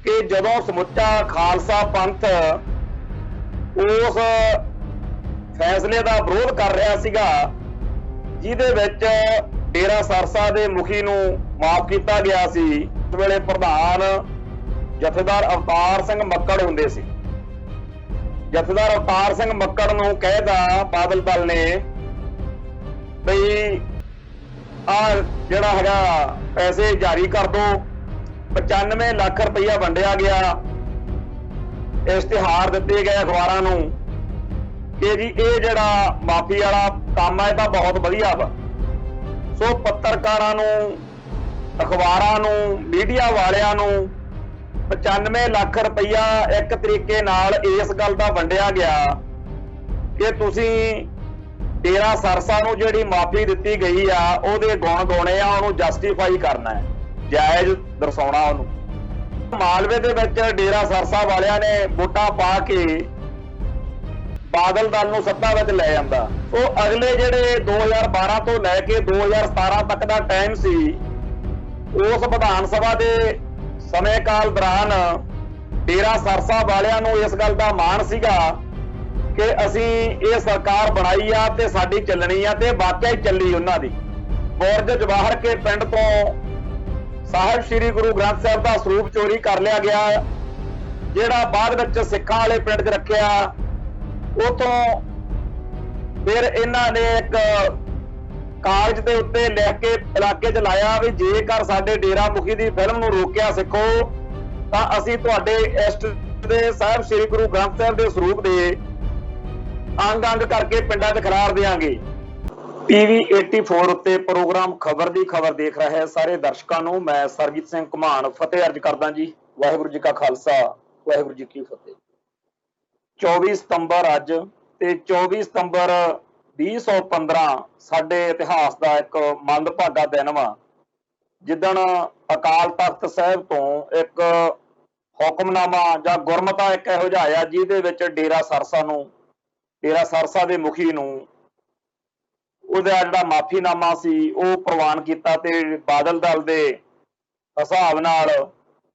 कि जदों समुचा खालसा पंथ उस फैसले का विरोध कर रहा सीगा जिहदे विच डेरा सरसा दे मुखी नूं माफ किया गया सी। उस वेले प्रधान जथेदार अवतार सिंह मक्कड़ हुंदे सी। जथेदार अवतार सिंह मक्कड़ नूं कहदा बादल दल ने बई आ जिहड़ा हैगा पैसे जारी कर दो। 95 लाख रुपया वंडिया गया, इश्तिहार दिते गए अखबारां नूं कि जी ये जिहड़ा माफी वाला काम है तां बहुत वधिया वा। सो पत्रकारां नूं, अखबारां नूं, मीडिया वालियां नूं 95 लाख रुपया एक तरीके नाल इस गल दा वंडिया गया कि तुसीं डेरा सरसा नूं जिहड़ी माफी दित्ती गई आ उहदे गुण गाउणे आ, उहनूं जस्टिफाई करना है, जायज़ दर्शाउणा उहनूं। मालवे दे विच डेरा सरसा वालियां ने वोटां पा के बादल दल नूं सत्ता विच लै जांदा। सो अगले जिहड़े 2012 तो लैके 2017 तक दा टाइम सी, उस विधान सभा दे समय काल दौरान डेरा सरसा वालियां नूं इस गल दा माण सीगा कि असीं ये सरकार बनाई आ ते साडी चलनी आ, ते वाकई चली उन्हां दी। बुरज जवाहर के पिंड तो साहिब श्री गुरु ग्रंथ साहिब दा सरूप चोरी कर लिया गया, जिहड़ा बाद विच सिक्खां वाले पिंड च रखिया। उतों फिर इन्हां ने एक कागज के उत्ते लिख के इलाके च लाया भी जेकर साडे डेरा मुखी दी फिल्म नूं रोकिया सिखो तां असीं तुहाडे इष्ट दे साहिब श्री गुरु ग्रंथ साहिब दे सरूप दे अंग अंग करके पिंडां च खिलार देंगे। पीवी 84 उत्ते प्रोग्राम खबर दी खबर देख रहे सारे दर्शकों नूं मैं सरजीत सिंह घुमान फतेह अर्ज करदा जी। वाहिगुरू जी का खालसा, वाहिगुरू जी की फतेह। 24 सितंबर अज ते 24 सितंबर 2015 साडे इतिहास का एक मंदभागा दिन वा, जिदण अकाल तख्त साहिब तो एक हुक्मनामा जां गुरमता एक इहो जिहा आया जिहदे विच डेरा सरसा नूं, डेरा सरसा दे मुखी नूं ਉਹਦਾ ਜਿਹੜਾ ਮਾਫੀਨਾਮਾ ਸੀ ਉਹ ਪ੍ਰਵਾਨ ਕੀਤਾ ਤੇ ਬਾਦਲ ਦਲ ਦੇ ਹਿਸਾਬ ਨਾਲ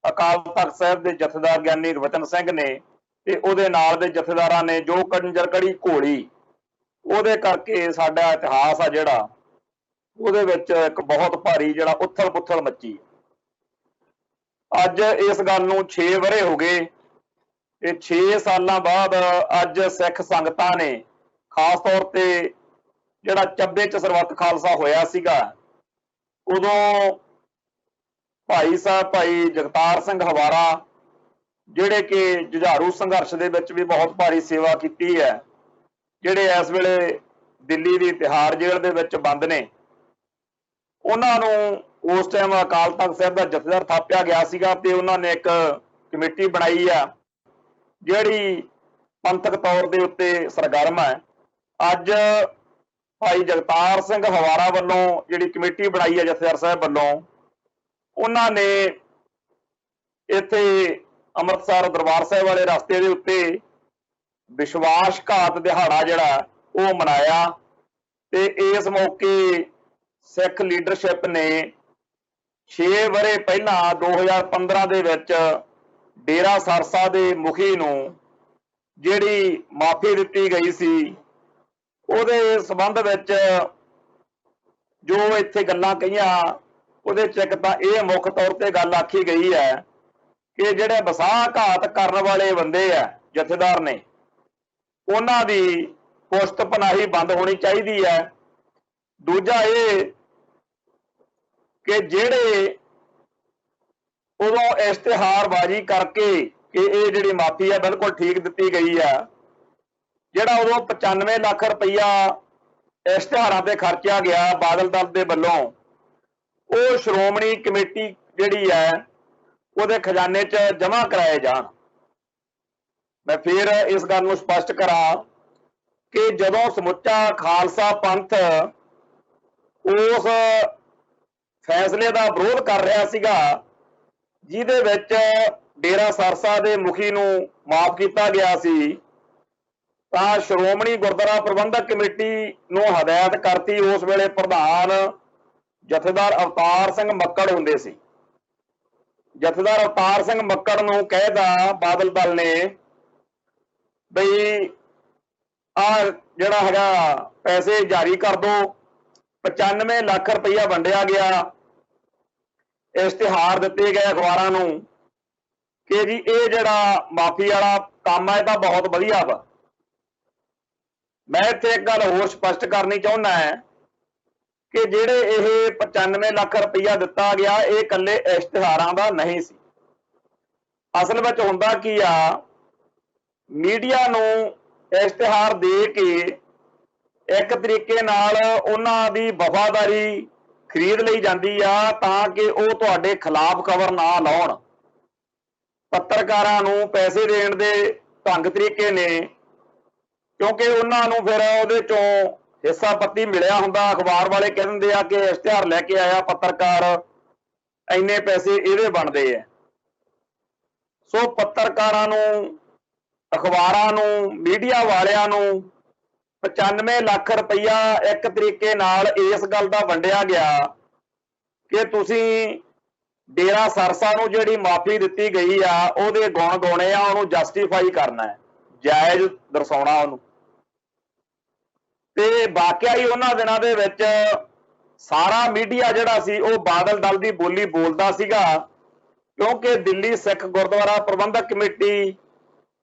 ਅਕਾਲ ਤਖਤ ਸਾਹਿਬ ਦੇ ਜਥੇਦਾਰ ਗਿਆਨੀ ਗੁਰਬਚਨ ਸਿੰਘ ਨੇ ਤੇ ਉਹਦੇ ਨਾਲ ਦੇ ਜਥੇਦਾਰਾਂ ਨੇ ਜੋ ਕੰਜਰ ਕੜੀ ਘੋਲੀ, ਉਹਦੇ ਕਰਕੇ ਸਾਡਾ ਇਤਿਹਾਸ ਆ ਜਿਹੜਾ ਉਹਦੇ ਵਿੱਚ ਇੱਕ ਬਹੁਤ ਭਾਰੀ ਜਿਹੜਾ ਉਥਲ ਪੁਥਲ ਮੱਚੀ। ਅੱਜ ਇਸ ਗੱਲ ਨੂੰ 6 ਵਰ੍ਹੇ ਹੋ ਗਏ ਤੇ 6 ਸਾਲਾਂ ਬਾਅਦ ਅੱਜ ਸਿੱਖ ਸੰਗਤਾਂ ਨੇ ਖਾਸ ਤੌਰ ਤੇ ਜਿਹੜਾ ਚੱਬੇ ਚ ਸਰਬੱਤ ਖਾਲਸਾ ਹੋਇਆ ਸੀਗਾ, ਉਦੋਂ ਭਾਈ ਸਾਹਿਬ ਭਾਈ ਜਗਤਾਰ ਸਿੰਘ ਹਵਾਰਾ ਜਿਹੜੇ ਕਿ ਜੁਝਾਰੂ ਸੰਘਰਸ਼ ਦੇ ਵਿੱਚ ਵੀ ਬਹੁਤ ਭਾਰੀ ਸੇਵਾ ਕੀਤੀ ਹੈ, ਜਿਹੜੇ ਇਸ ਵੇਲੇ ਦਿੱਲੀ ਦੀ ਤਿਹਾੜ ਜੇਲ੍ਹ ਦੇ ਵਿੱਚ ਬੰਦ ਨੇ, ਉਹਨਾਂ ਨੂੰ ਉਸ ਟਾਈਮ ਅਕਾਲ ਤਖਤ ਸਾਹਿਬ ਦਾ ਜਥੇਦਾਰ ਥਾਪਿਆ ਗਿਆ ਸੀਗਾ ਤੇ ਉਹਨਾਂ ਨੇ ਇੱਕ ਕਮੇਟੀ ਬਣਾਈ ਆ ਜਿਹੜੀ ਪੰਥਕ ਤੌਰ ਦੇ ਉੱਤੇ ਸਰਗਰਮ ਹੈ। ਅੱਜ भाई जगतार सिंह हवारा वालों जिहड़ी कमेटी बनाई है जथेदार साहब वालों, उन्होंने इत्थे अमृतसर दरबार साहब वाले रास्ते के उत्ते विश्वासघात दिहाड़ा जिहड़ा वो मनाया ते इस मौके सिख लीडरशिप ने 6 वरे पहला 2015 दे विच डेरा सरसा दे मुखी नूं जिहड़ी माफी दित्ती गई सी ਉਹਦੇ ਸੰਬੰਧ ਵਿੱਚ ਜੋ ਇੱਥੇ ਗੱਲਾਂ ਕਹੀਆਂ ਉਹਦੇ ਚ ਇੱਕ ਤਾਂ ਇਹ ਮੁੱਖ ਤੌਰ ਤੇ ਗੱਲ ਆਖੀ ਗਈ ਹੈ ਕਿ ਜਿਹੜੇ ਵਸਾਘਾਤ ਕਰਨ ਵਾਲੇ ਬੰਦੇ ਆ ਜਥੇਦਾਰ ਨੇ ਉਹਨਾਂ ਦੀ ਪੁਸ਼ਤ ਪਨਾਹੀ ਬੰਦ ਹੋਣੀ ਚਾਹੀਦੀ ਹੈ। ਦੂਜਾ ਇਹ ਕਿ ਜਿਹੜੇ ਉਦੋਂ ਇਸ਼ਤਿਹਾਰਬਾਜ਼ੀ ਕਰਕੇ ਕਿ ਇਹ ਜਿਹੜੀ ਮਾਫੀ ਆ ਬਿਲਕੁਲ ਠੀਕ ਦਿੱਤੀ ਗਈ ਆ, ਜਿਹੜਾ ਉਦੋਂ 95 ਲੱਖ ਰੁਪਈਆ ਇਸ਼ਤਿਹਾਰਾਂ ਤੇ ਖਰਚਿਆ ਗਿਆ ਬਾਦਲ ਦਲ ਦੇ ਵੱਲੋਂ, ਉਹ ਸ਼੍ਰੋਮਣੀ ਕਮੇਟੀ ਜਿਹੜੀ ਹੈ ਉਹਦੇ ਖਜ਼ਾਨੇ 'ਚ ਜਮ੍ਹਾਂ ਕਰਾਏ ਜਾਣ। ਮੈਂ ਫਿਰ ਇਸ ਗੱਲ ਨੂੰ ਸਪਸ਼ਟ ਕਰਾਂ ਕਿ ਜਦੋਂ ਸਮੁੱਚਾ ਖਾਲਸਾ ਪੰਥ ਉਸ ਫੈਸਲੇ ਦਾ ਵਿਰੋਧ ਕਰ ਰਿਹਾ ਸੀਗਾ ਜਿਹਦੇ ਵਿੱਚ ਡੇਰਾ ਸਰਸਾ ਦੇ ਮੁਖੀ ਨੂੰ ਮਾਫ ਕੀਤਾ ਗਿਆ ਸੀ, ਤਾਂ ਸ਼੍ਰੋਮਣੀ ਗੁਰਦੁਆਰਾ ਪ੍ਰਬੰਧਕ ਕਮੇਟੀ ਨੂੰ ਹਦਾਇਤ ਕਰਤੀ ਉਸ ਵੇਲੇ ਪ੍ਰਧਾਨ ਜਥੇਦਾਰ ਅਵਤਾਰ ਸਿੰਘ ਮੱਕੜ ਹੁੰਦੇ ਸੀ। ਜਥੇਦਾਰ ਅਵਤਾਰ ਸਿੰਘ ਮੱਕੜ ਨੂੰ ਕਹਿਦਾ ਬਾਦਲ ਦਲ ਨੇ ਬਈ ਆ ਜਿਹੜਾ ਹੈਗਾ ਪੈਸੇ ਜਾਰੀ ਕਰ ਦੋ। 95 ਲੱਖ ਰੁਪਈਆ ਵੰਡਿਆ ਗਿਆ, ਇਸ਼ਤਿਹਾਰ ਦਿੱਤੇ ਗਏ ਅਖਬਾਰਾਂ ਨੂੰ ਕਿ ਜੀ ਇਹ ਜਿਹੜਾ ਮਾਫੀ ਵਾਲਾ ਕੰਮ ਹੈ ਤਾਂ ਬਹੁਤ ਵਧੀਆ ਵਾ। मैं इत्थे एक गल होर स्पष्ट करनी चाहुंदा है कि जिहड़े ये 95 लाख रुपया दिता गया ये कल्ले इश्तिहारां दा नहीं सी। असल विच हुंदा की आ, मीडिया नूं इश्तिहार दे के एक तरीके नाल उन्हां दी वफादारी खरीद लई जांदी आ तां कि ओह तुहाडे खिलाफ खबर ना लाउण। पत्रकारां नूं पैसे देण दे ढंग तरीके ने, क्योंकि उन्होंने फिर वो चों हिस्सा पत्ती मिलिया हुंदा। अखबार वाले कह दिंदे आ कि इश्तिहार लैके आया पत्रकार, इन्ने पैसे इहदे बनदे है। सो पत्रकारां नूं, अखबारां नूं, मीडिया वालियां नूं 95 लाख रुपया एक तरीके नाल इस गल दा वंडिया गया कि तुसीं डेरा सरसा नूं जिहड़ी माफी दित्ती गई आ उहदे गुण गाउणे आ, उहनूं जस्टिफाई करना है, जायज़ दर्शाउणा उहनूं। ते वाकिया ही उन्हां दिनां दे विच सारा मीडिया जिहड़ा सी ओह बादल दल दी बोली बोलदा सीगा, क्योंकि दिल्ली सिख गुरुद्वारा प्रबंधक कमेटी,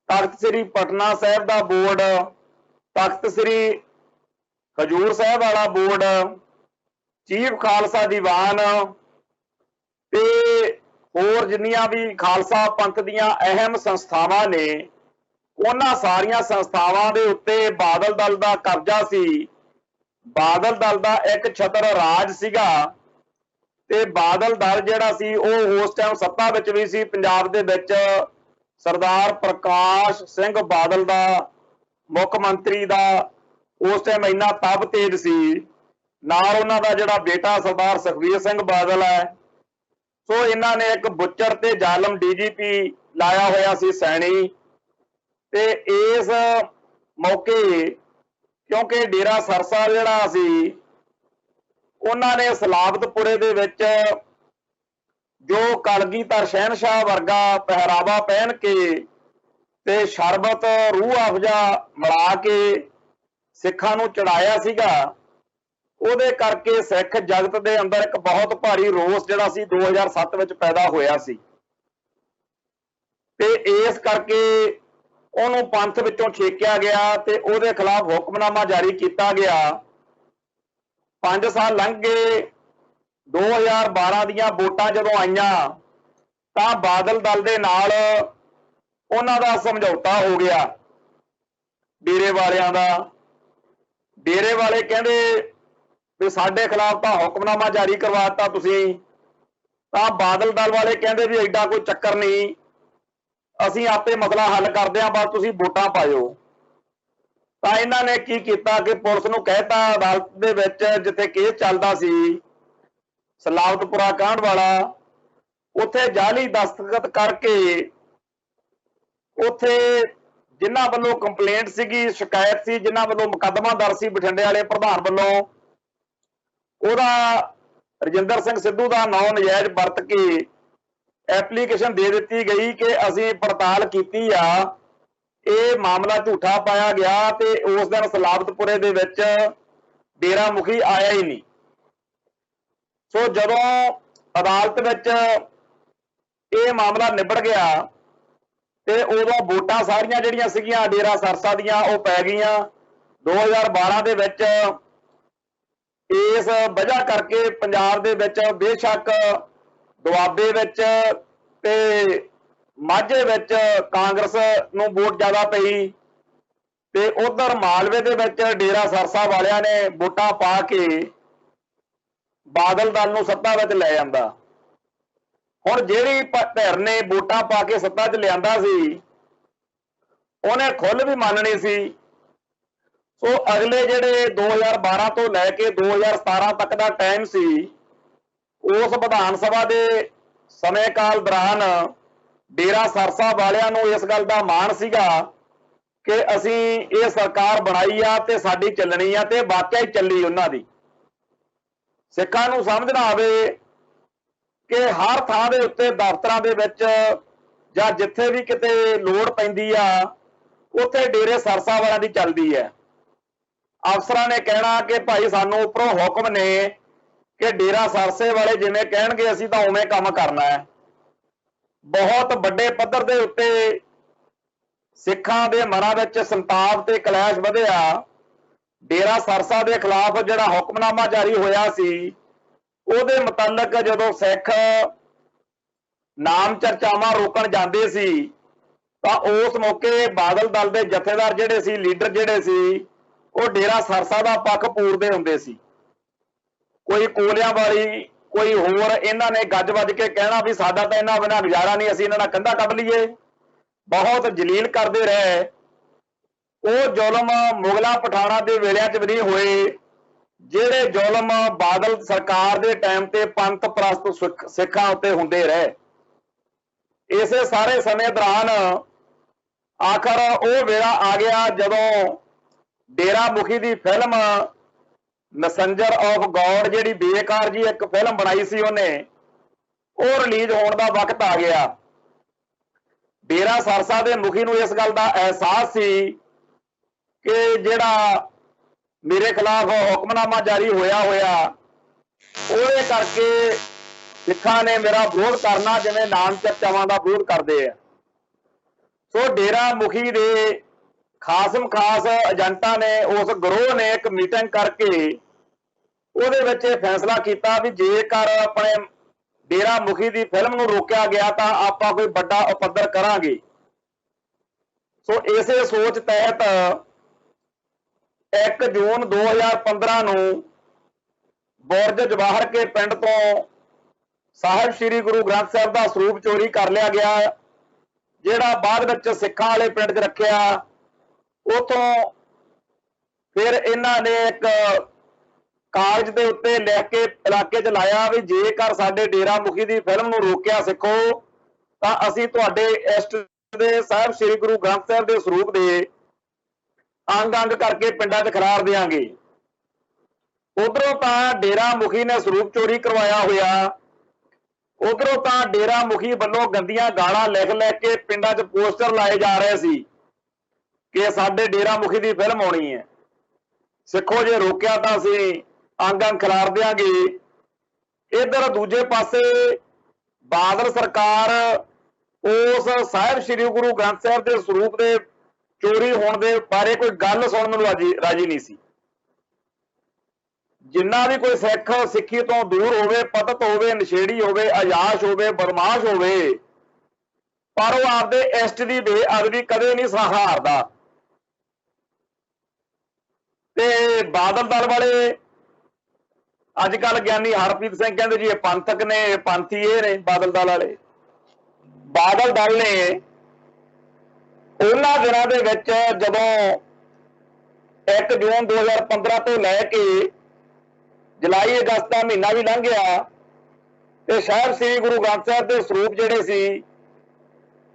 तख्त श्री पटना साहिब दा बोर्ड, तख्त श्री हजूर साहिब वाला बोर्ड, चीफ खालसा दीवान ते होर जिन्नियां भी खालसा पंथ दीयां अहम संस्थावां ने, उन्हां सारियां संस्थावां दे उत्ते बादल दल दा कब्जा सी। बादल दल दा एक छतर राज सीगा ते बादल दल जिहड़ा सी ओह उस टाइम सत्ता विच भी सी। पंजाब दे विच सरदार प्रकाश सिंह बादल दा मुख मंत्री दा उस टाइम इन्ना तब तेज सी, नाल उन्हां दा जिहड़ा बेटा सरदार सुखबीर सिंह बादल है। सो इन्हां ने एक बुच्चर ते जालम DGP लाया होया सी सैनी। ते इस मौके क्योंकि डेरा सरसा जिहड़ा सी उन्होंने सलाबतपुरे दे विच जो कलगीधर शहनशाह वर्गा पहरावा पहन के ते शरबत रूह अफजा मिला के सिखां नूं चढ़ाया सीगा, उहदे करके सिख जगत दे अंदर एक बहुत भारी रोस जिहड़ा सी 2007 विच पैदा होया सी। ते इस करके ਉਹਨੂੰ पंथ विचों छेकिया गया ते ਉਹਦੇ खिलाफ हुक्मनामा जारी किया गया। 5 साल लंघ गए, 2012 ਦੀਆਂ ਵੋਟਾਂ ਜਦੋਂ ਆਈਆਂ ਤਾਂ ਬਾਦਲ ਦਲ ਦੇ ਨਾਲ ਉਹਨਾਂ ਦਾ ਸਮਝੌਤਾ ਹੋ ਗਿਆ ਡੇਰੇ ਵਾਲਿਆਂ ਦਾ। ਡੇਰੇ ਵਾਲੇ ਕਹਿੰਦੇ ਵੀ ਸਾਡੇ ਖਿਲਾਫ ਤਾਂ ਹੁਕਮਨਾਮਾ ਜਾਰੀ ਕਰਵਾਤਾ ਤੁਸੀਂ, ਤਾਂ ਬਾਦਲ ਦਲ ਵਾਲੇ ਕਹਿੰਦੇ ਵੀ ਐਡਾ ਕੋਈ ਚੱਕਰ ਨਹੀਂ, ਅਸੀਂ ਆਪੇ ਮਸਲਾ हल करते हैं, बस तुसीं वोटां पाओ। ਤਾਂ ਇਹਨਾਂ ਨੇ ਕੀ ਕੀਤਾ ਕਿ ਪੁਲਿਸ ਨੂੰ ਕਹਿਤਾ ਅਦਾਲਤ ਦੇ ਵਿੱਚ ਜਿੱਥੇ ਕੇਸ ਚੱਲਦਾ ਸੀ ਸਲਾਵਤਪੁਰਾ ਕਾਂਡ ਵਾਲਾ, ਉੱਥੇ ਜਾਲੀ ਦਸਤਖਤ ਕਰਕੇ ਉੱਥੇ ਜਿਨ੍ਹਾਂ ਵੱਲੋਂ ਕੰਪਲੇਂਟ ਸੀਗੀ, ਸ਼ਿਕਾਇਤ ਸੀ, ਜਿਨ੍ਹਾਂ ਵੱਲੋਂ ਮੁਕੱਦਮਾ ਦਰਜ ਸੀ ਬਠਿੰਡੇ ਵਾਲੇ ਪ੍ਰਧਾਨ ਵੱਲੋਂ, ਉਹਦਾ ਰਜਿੰਦਰ ਸਿੰਘ ਸਿੱਧੂ ਦਾ ਨਾਂ ਨਜਾਇਜ਼ ਵਰਤ ਕੇ एप्लीकेशन दे दी गई कि असीं पड़ताल की आ, ये मामला झूठा पाया गया तो उस दिन सलाबतपुरे दे विच डेरा मुखी आया ही नहीं। सो जदों अदालत विच ये मामला निबड़ गया तो उदों वोटां सारियां जिहड़ियां सीगियां डेरा सरसा दियां वो पै गईयां। 2012 दे विच इस वजह करके पंजाब दे विच बेशक दुआबे विच ते माझे विच कांग्रेस नूं वोट ज़्यादा पई ते उधर मालवे दे विच डेरा सरसा वालियां ने वोटां पा के बादल दल नूं सत्ता विच लै जांदा। हुण जिहड़ी धिर ने वोटां पा के सत्ता च लिआंदा सी उहने खुल भी माननी सी। सो अगले जिहड़े 2012 तो लैके 2017 तक दा टाइम सी, उस विधान सभा के समय काल दौरान डेरा सरसा वालियां नूं इस गल का माण सीगा कि असीं ये सरकार बनाई आ ते साडी चलनी आ, ते वाकई चली उन्हां दी। सिखां नूं समझ ना आवे कि हर थां दे उत्ते दफ्तरां दे विच जां जिथे भी किते लोड़ पैंदी आ उत्थे डेरे सरसा वालियां दी चलदी है। अफसरां ने कहना कि भाई सानू उपरों हुक्म ने कि डेरा सरसे वाले जिवें कहणगे असीं तां उवें काम करना है। बहुत वड्डे पੱਧਰ ਦੇ ਉੱਤੇ सिखां दे मनां विच संताप ते कलैश वधिया। डेरा सरसा दे खिलाफ जिहड़ा हुक्मनामा जारी होया सी ਉਹਦੇ मुतलक जदों सिख नाम चर्चावां रोकण जांदे सी तां उस मौके बादल दल दे जथेदार जिहड़े सी लीडर जिहड़े सी ਉਹ डेरा सरसा दा पक्ष पूरदे हुंदे सी। कोई कोलियां वाली कोई होर इन्हां ने गज वज के कहना भी साडा तां इन्हां बिना गुजारा नहीं, असीं इन्हां नाल कंधा कढ लईए। बहुत जलील करते रहे। वो जुलम मुगलों पठाणा के वेलियां च भी नहीं होए जिहड़े जुलम बादल सरकार के टाइम ते पंथ प्रस्त सिखां उत्ते हुंदे रहे। इसे सारे समय दौरान आखिर वो वेला आ गया जदों डेरा मुखी की फिल्म मैसेंजर ऑफ गॉड जिहड़ी बेकार जी एक फिल्म बनाई सी उन्हें वो रिलीज होने का वक्त आ गया। डेरा सरसा के मुखी नूं इस गल का एहसास सी कि जिहड़ा मेरे खिलाफ हुक्मनामा जारी होया ਉਹਦੇ करके सिखां ने मेरा विरोध करना जिवें नाम चर्चावां का विरोध करते हैं। सो डेरा मुखी दे खासम खास एजेंटा ने उस गिरोह ने एक मीटिंग करके ਉਹਦੇ ਵਿੱਚ फैसला किया भी जेकर अपने डेरा मुखी की फिल्म नूं रोकिया गया तो आपां कोई बड़ा उपद्र करांगे। सो इसे सोच तहत 1 जून 2015 नूं बुरज जवाहर के पिंड तो साहिब श्री गुरु ग्रंथ साहिब का सरूप चोरी कर लिया गया, जिहड़ा बाद विच सिखां वाले पिंड च रखिया। उतों फिर इन्हां ने एक कागज के उत्ते लिख के इलाके च लाया भी जेकर साडे डेरा मुखी की फिल्म नूं रोकिया सिखो तां असीं तुहाडे इष्ट दे साहिब श्री गुरु ग्रंथ साहिब के सरूप के अंग अंग करके पिंडां च खिलार देंगे। उधरों तां डेरा मुखी ने सरूप चोरी करवाया होया, उधरों तां डेरा मुखी वालों गंदियां गालां लिख लिख के पिंडां च पोस्टर लाए जा रहे सी कि साडे डेरा मुखी की फिल्म आउणी है, सिखो जे रोकिया तां असीं अंग अंग खिलार देंगे। इधर दूजे पासे बादल सरकार उस साहिब श्री गुरु ग्रंथ साहिब के सरूप के चोरी होने के बारे कोई गल सुनने राजी नहीं सी। जिन्ना भी कोई सिख सिक्खी तो दूर होवे, पतत होवे, नशेड़ी होवे, अयाश होवे, बदमाश होवे, पर वो आपदे इष्ट की बेअदबी कदे नहीं सहारदा। ते बादल दल वाले अजकल ज्ञानी हरप्रीत सिंह कहते जी ये पंथक ने, पंथी ये ने। बादल दल वाले बादल दल ने उन्हां दिनां दे विच जदों 1 जून 2015 तो लैके जुलाई अगस्त का महीना भी लंघ गया तो साहिब श्री गुरु ग्रंथ साहिब के सरूप जिहड़े सी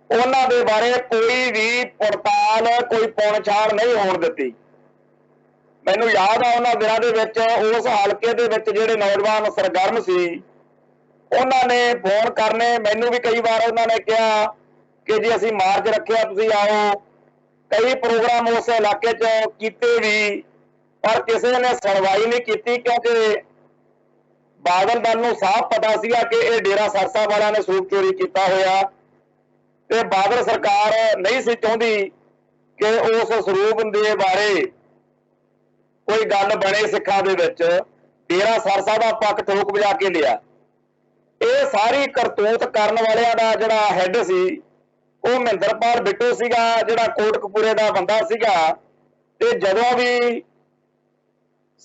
उन्हां दे बारे कोई भी पड़ताल कोई पौणछाण नहीं होण दित्ती। मैनूं याद आ उन्हां दिनां दे विच उस हलके दे विच जिहड़े नौजवान सरगर्म सी उन्हां ने फोन करने, मैनूं भी कई बार उन्हां ने कहा कि जी असीं मार्च रखिया तुसीं आओ। कई प्रोग्राम उस इलाके च कीते भी पर किसी ने सुनवाई नहीं की, क्योंकि बादल दल नूं साफ पता सीगा कि यह डेरा सरसा वालियां ने सरूप चोरी किया होया ते बादल सरकार नहीं सी चाहुंदी कि उस सरूप दे बारे कोई गल बने सिखां दे विच। डेरा सरसा का पक्ष ठोक बजा के लिया। ये सारी करतूत करन वालियां दा जिहड़ा हैड सी वो महेंद्रपाल बिट्टू सीगा, जिहड़ा कोटकपूरे का बंदा सीगा। ते जदों भी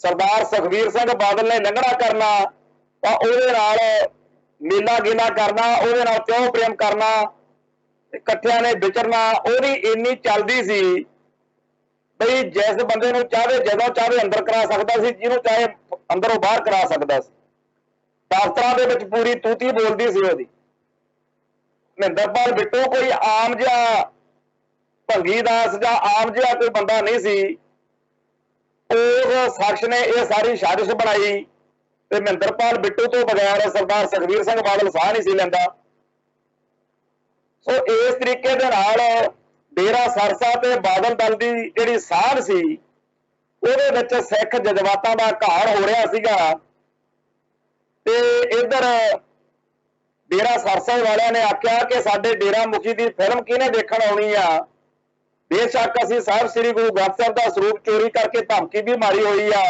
सरदार सुखबीर सिंह बादल ने लंघना करना तां उहदे नाल मेला गेला करना, उहदे नाल प्यार प्रेम करना, इकट्ठियां ने विचरना। उहदी इन्नी चलदी सी बई जिस बंदे नूं चाहे जदों चाहे अंदर करा सकदा सी, जिहनूं चाहे अंदरों बाहर करा सकदा सी। दफ्तरां दे विच पूरी तूती बोलदी सी उहदी। महेंद्रपाल बिट्टू कोई आम जिहा भंगी दास जां आम जिहा कोई बंदा नहीं सी। उस शख्स ने यह सारी साजिश बनाई ਤੇ ਮਹਿੰਦਰਪਾਲ ਬਿੱਟੂ ਤੋਂ ਬਗੈਰ ਸਰਦਾਰ ਸੁਖਬੀਰ ਸਿੰਘ ਬਾਦਲ ਸਾਹ नहीं सी लैंदा। सो इस तरीके दे नाल डेरा सरसा ते बादल दल की जिहड़ी साध सी ਉਹਦੇ ਵਿੱਚ सिख जज्बातां दा घाड़ हो रहा सीगा। ते इधर डेरा सरसा वालियां ने आख्या कि साडे डेरा मुखी की फिल्म किहने देखण आउणी आ। बेशक असीं साहिब श्री गुरु ग्रंथ साहिब का स्वरूप चोरी करके धमकी भी मारी हुई आ,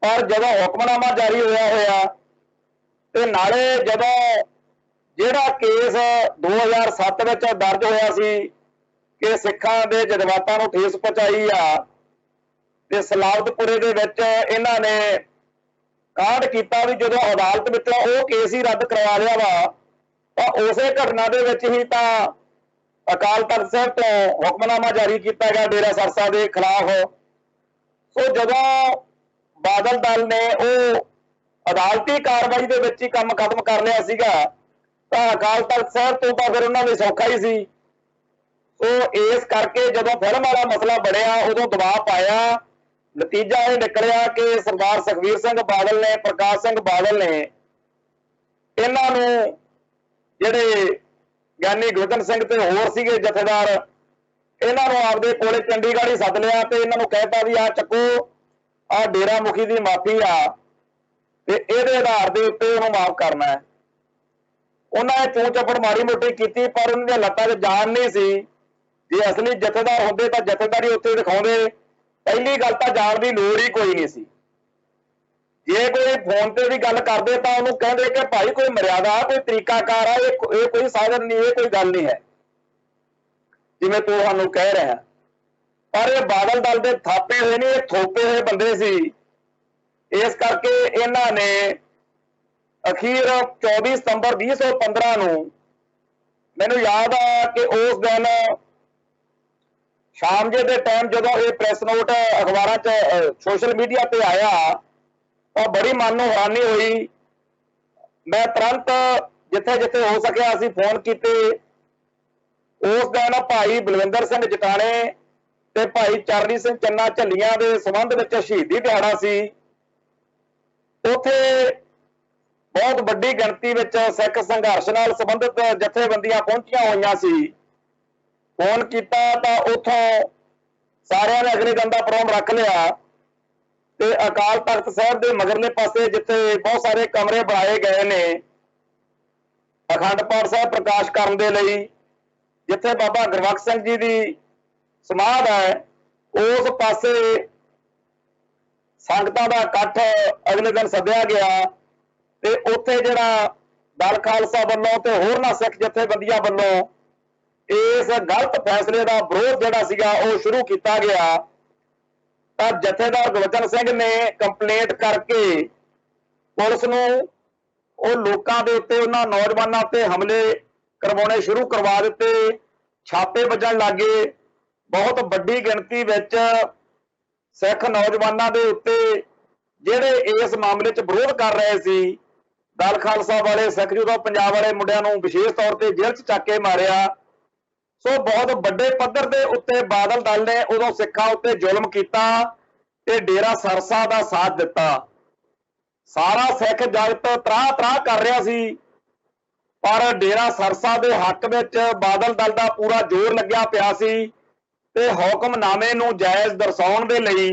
पर जदों हुक्मनामा जारी होया ते नाले जदों जिहड़ा केस 2007 ਵਿੱਚ दर्ज होया सी कि सिखां दे जज्बातां नूं ठेस पहुंचाई आ ते सलावतपुरे दे विच इन्हां ने कांड कीता भी जदों अदालत विचों ਉਹ केस ही रद्द करवा लिया वा तां उसे घटना दे विच ही तां अकाल तख्त साहब तो हुक्मनामा जारी किया गया डेरा सरसा के खिलाफ। सो जदों बादल दल ने वो अदालती कार्रवाई के विच ही काम खत्म कर लिया सीगा तां अकाल तख्त साहब तो फिर उन्होंने सौखा ही सी। सो इस करके जदों फिल्म वाला मसला बढ़िया उदों दबाव पाया। नतीजा ये निकलिया कि सरदार सुखबीर सिंह बादल ने प्रकाश सिंह बादल ने इन्हां नूं जिहड़े ਗਿਆਨੀ ਗੁਰਦਨ ਸਿੰਘ ਤੇ ਹੋਰ ਸੀਗੇ ਜਥੇਦਾਰ ਇਹਨਾਂ ਨੂੰ ਆਪਦੇ ਕੋਲੇ ਚੰਡੀਗੜ੍ਹ ਹੀ ਸੱਦ ਲਿਆ ਤੇ ਇਹਨਾਂ ਨੂੰ ਕਹਿਤਾ ਵੀ ਆ ਚੱਕੋ ਆ ਡੇਰਾ ਮੁਖੀ ਦੀ ਮਾਫੀ ਆ ਤੇ ਇਹਦੇ ਆਧਾਰ ਦੇ ਉੱਤੇ ਉਹਨੂੰ ਮਾਫ ਕਰਨਾ ਹੈ। ਉਹਨਾਂ ਨੇ ਚੂੰ ਚੱਪੜ ਮਾਰੀ ਮੋਟੀ ਕੀਤੀ ਪਰ ਉਹਨਾਂ ਦੀਆਂ ਲੱਤਾਂ 'ਚ ਜਾਨ ਨਹੀਂ ਸੀ। ਜੇ ਅਸਲੀ ਜਥੇਦਾਰ ਹੁੰਦੇ ਤਾਂ ਜਥੇਦਾਰੀ ਉੱਤੇ ਦਿਖਾਉਂਦੇ। ਪਹਿਲੀ ਗੱਲ ਤਾਂ ਜਾਣ ਦੀ ਲੋੜ ਹੀ ਕੋਈ ਨਹੀਂ ਸੀ। जे कोई फोन पर भी गल करते तो उन्होंने कहते कि भाई कोई मर्यादा कोई तरीकाकार है, ये कोई साधन नहीं, ये कोई गल नहीं है जिवें तू सानू कह रहा है। पर ये बादल दल के थापे हुए नहीं, ये थोपे हुए बंदे सी। इस करके इन्हां ने अखीर 24 सितंबर 2015 नूं मैनूं याद आ कि उस दिन शाम जे दे टाइम जदों ये प्रेस नोट अखबारां च सोशल मीडिया ते आया और बड़ी मन नूं हैरानी हुई। मैं तुरंत जिथे जिथे हो सकिया असीं फोन कीते। उस दिन भाई बलविंदर सिंह जटाणे ते भाई चरनी सिंह चन्ना झल्लियां दे संबंध विच शहीदी दिहाड़ा सी। उत्थे बहुत वड्डी गिणती विच सिख संघर्ष नाल संबंधित जथेबंदियां पहुंचियां होईयां सी। फोन कीता तां उत्थों सारियां ने अग्निगंधा प्रोग्राम रख लिया ते अकाल तख्त साहब के मगरले पासे जिथे बहुत सारे कमरे बनाए गए ने अखंड पाठ साहब प्रकाश करने के लिए, जिथे बाबा गुरबख्श सिंह जी की समाध है उस पासे संगतां दा इकट्ठ अगले दिन सद्या गया ते उत्थे जिहड़ा दल खालसा वालों ते होरनां सिख जथेबंदियां वालों इस गलत फैसले का विरोध जिहड़ा सीगा वो शुरू किया गया। तो जथेदार गुरबचन सिंह ने कंप्लेंट करके पुलिस नूं वो लोगों के उत्ते उन्हां नौजवानों ते हमले करवाने शुरू करवा दिते। छापे वजन लगे। बहुत वड्डी गिणती विच सिख नौजवानों के उत्ते जिहड़े इस मामले च विरोध कर रहे सी दल खालसा वाले सिख जो पंजाब वाले मुंडियां नूं विशेष तौर पर जेल च चक के मारिया। सो बहुत बड़े पद्धर के उत्ते बादल दल ने उदों सिखां उत्ते जुल्म किया ते डेरा सरसा का साथ दिता। सारा सिख जगत त्राह त्राह कर रहा सी पर डेरा सरसा के हक में बादल दल का पूरा जोर लग्या पिया सी ते हुक्मनामे नूं जायज़ दर्शाउण दे लई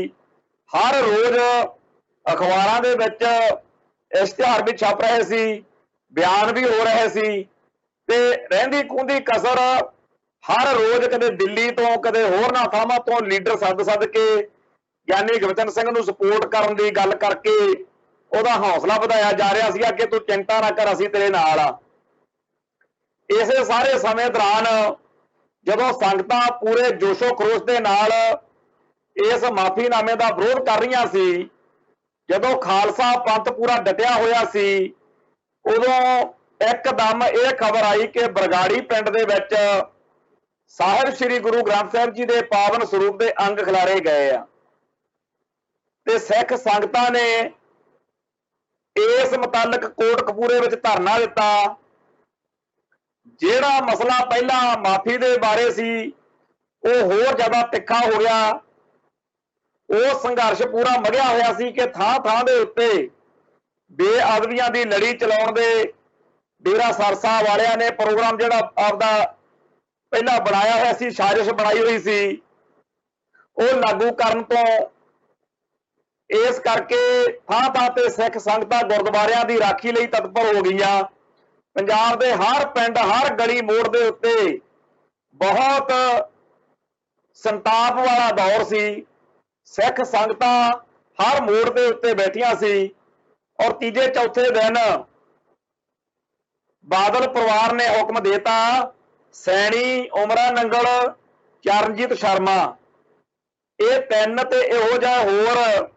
हर रोज़ अखबारां दे विच इश्तिहार भी छप रहे सी, बयान भी हो रहे सी ते रहिंदी खूंदी कसर हर रोज़ कदे दिल्ली तो कदे होरनां थावां तो लीडर सद के ਗਿਆਨੀ ਗੁਰਬਚਨ ਸਿੰਘ ਨੂੰ सपोर्ट करने की गल करके ਉਹਦਾ हौसला ਵਧਾਇਆ जा रहा ਸੀਗਾ कि तू चिंता ना कर असीं तेरे नाल आ। इसे सारे समय दौरान जदों संगतां पूरे जोशो खरोश के नाल इस माफीनामे का विरोध कर रही सी, जदों खालसा पंथ पूरा डटिया होया सी, उदों एकदम यह खबर आई कि बरगाड़ी पिंड दे विच साहिब श्री गुरु ग्रंथ साहिब जी के पावन स्वरूप के अंग खिलारे गए आ ते सिख संगतां ने इस मुतालक कोटकपूरे विच धरना दिता। जिहड़ा मसला पहला माफी के बारे सी वो होर ज़्यादा तिखा हो गया। वो संघर्ष पूरा मढ़िया होया सी कि थां थां दे उत्ते ਬੇਅਦਬੀਆਂ ਦੀ ਲੜੀ ਚਲਾਉਣ ਦੇ ਡੇਰਾ ਸਰਸਾ ਵਾਲਿਆਂ ਨੇ ਪ੍ਰੋਗਰਾਮ ਜਿਹੜਾ ਆਪਦਾ ਪਹਿਲਾਂ ਬਣਾਇਆ ਹੋਇਆ ਸੀ, ਸਾਜ਼ਿਸ਼ ਬਣਾਈ ਹੋਈ ਸੀ, ਉਹ ਲਾਗੂ ਕਰਨ ਤੋਂ ਇਸ ਕਰਕੇ ਥਾਂ ਥਾਂ ਤੇ ਸਿੱਖ ਸੰਗਤਾਂ ਗੁਰਦੁਆਰਿਆਂ ਦੀ ਰਾਖੀ ਲਈ ਤਤਪਰ ਹੋ ਗਈਆਂ। ਪੰਜਾਬ ਦੇ ਹਰ ਪਿੰਡ, ਹਰ ਗਲੀ ਮੋੜ ਦੇ ਉੱਤੇ ਬਹੁਤ ਸੰਤਾਪ ਵਾਲਾ ਦੌਰ ਸੀ। ਸਿੱਖ ਸੰਗਤਾਂ ਹਰ ਮੋੜ ਦੇ ਉੱਤੇ ਬੈਠੀਆਂ ਸੀ ਔਰ ਤੀਜੇ ਚੌਥੇ ਦਿਨ ਬਾਦਲ ਪਰਿਵਾਰ ਨੇ ਹੁਕਮ ਦੇਤਾ, ਸੈਣੀ, ਉਮਰਾ ਨੰਗਲ, ਚਰਨਜੀਤ ਸ਼ਰਮਾ, ਇਹ ਤਿੰਨ ਤੇ ਇਹੋ ਜਿਹਾ ਹੋਰ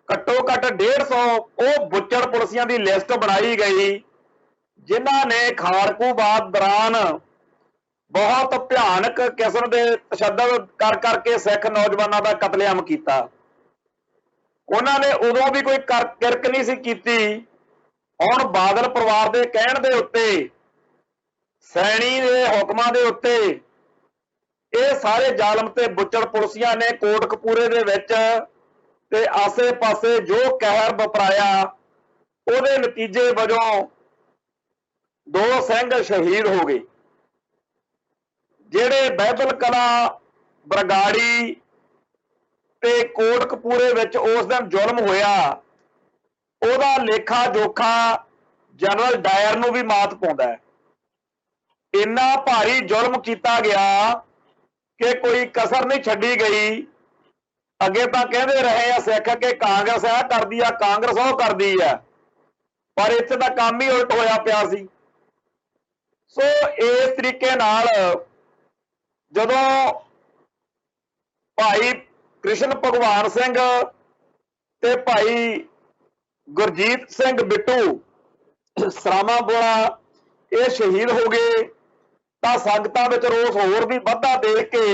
ਘੱਟੋ ਘੱਟ 150 ਉਹ ਬੁੱਚੜ ਪੁਲਸੀਆਂ ਦੀ ਲਿਸਟ ਬਣਾਈ ਗਈ ਜਿਨ੍ਹਾਂ ਨੇ ਖਾੜਕੂਵਾਦ ਦੌਰਾਨ ਬਹੁਤ ਭਿਆਨਕ ਕਿਸਮ ਦੇ ਤਸ਼ੱਦਦ ਕਰ ਕਰਕੇ ਸਿੱਖ ਨੌਜਵਾਨਾਂ ਦਾ ਕਤਲੇਆਮ ਕੀਤਾ। ਉਹਨਾਂ ਨੇ ਉਦੋਂ ਵੀ ਕੋਈ ਕਿਰਕ ਨਹੀਂ ਸੀ ਕੀਤੀ। ਹੁਣ ਬਾਦਲ ਪਰਿਵਾਰ ਦੇ ਕਹਿਣ ਦੇ ਉੱਤੇ, ਸੈਣੀ ਦੇ ਹੁਕਮਾਂ ਦੇ ਉੱਤੇ ਇਹ ਸਾਰੇ ਜ਼ਾਲਮ ਤੇ ਬੁੱਚੜ ਪੁਲਸੀਆਂ ਨੇ ਕੋਟਕਪੂਰੇ ਦੇ ਵਿੱਚ ਤੇ ਆਸੇ-ਪਾਸੇ ਜੋ ਕਹਿਰ ਵਪਰਾਇਆ, ਉਹਦੇ ਨਤੀਜੇ ਵਜੋਂ 2 ਸਿੰਘ ਸ਼ਹੀਦ ਹੋ ਗਏ। ਜਿਹੜੇ ਬਹਿਬਲ ਕਲਾਂ, ਬਰਗਾੜੀ ਤੇ ਕੋਟਕਪੂਰੇ ਵਿੱਚ ਉਸ ਦਿਨ ਜ਼ੁਲਮ ਹੋਇਆ, ਉਹਦਾ ਲੇਖਾ ਜੋਖਾ ਜਨਰਲ ਡਾਇਰ ਨੂੰ ਵੀ ਮਾਤ ਪਾਉਂਦਾ ਹੈ। ਇੰਨਾ ਭਾਰੀ ਜ਼ੁਲਮ ਕੀਤਾ ਗਿਆ ਕਿ ਕੋਈ ਕਸਰ ਨਹੀਂ ਛੱਡੀ ਗਈ। ਅੱਗੇ ਤਾਂ ਕਹਿੰਦੇ ਰਹੇ ਆ ਸਿੱਖ ਕਿ ਕਾਂਗਰਸ ਆ ਕਰਦੀ ਆ, ਕਾਂਗਰਸ ਉਹ ਕਰਦੀ ਆ, ਪਰ ਇੱਥੇ ਤਾਂ ਕੰਮ ਹੀ ਉਲਟ ਹੋਇਆ ਪਿਆ ਸੀ। ਸੋ ਇਸ ਤਰੀਕੇ ਨਾਲ ਜਦੋਂ ਭਾਈ ਕ੍ਰਿਸ਼ਨ ਭਗਵਾਨ ਸਿੰਘ ਤੇ ਭਾਈ ਗੁਰਜੀਤ ਸਿੰਘ ਬਿੱਟੂ ਸਰਾਮਾ ਬੋਲਾ ਇਹ ਸ਼ਹੀਦ ਹੋ ਗਏ ਤਾਂ ਸੰਗਤਾਂ ਵਿੱਚ ਰੋਸ ਹੋਰ ਵੀ ਵੱਧਦਾ ਦੇਖ ਕੇ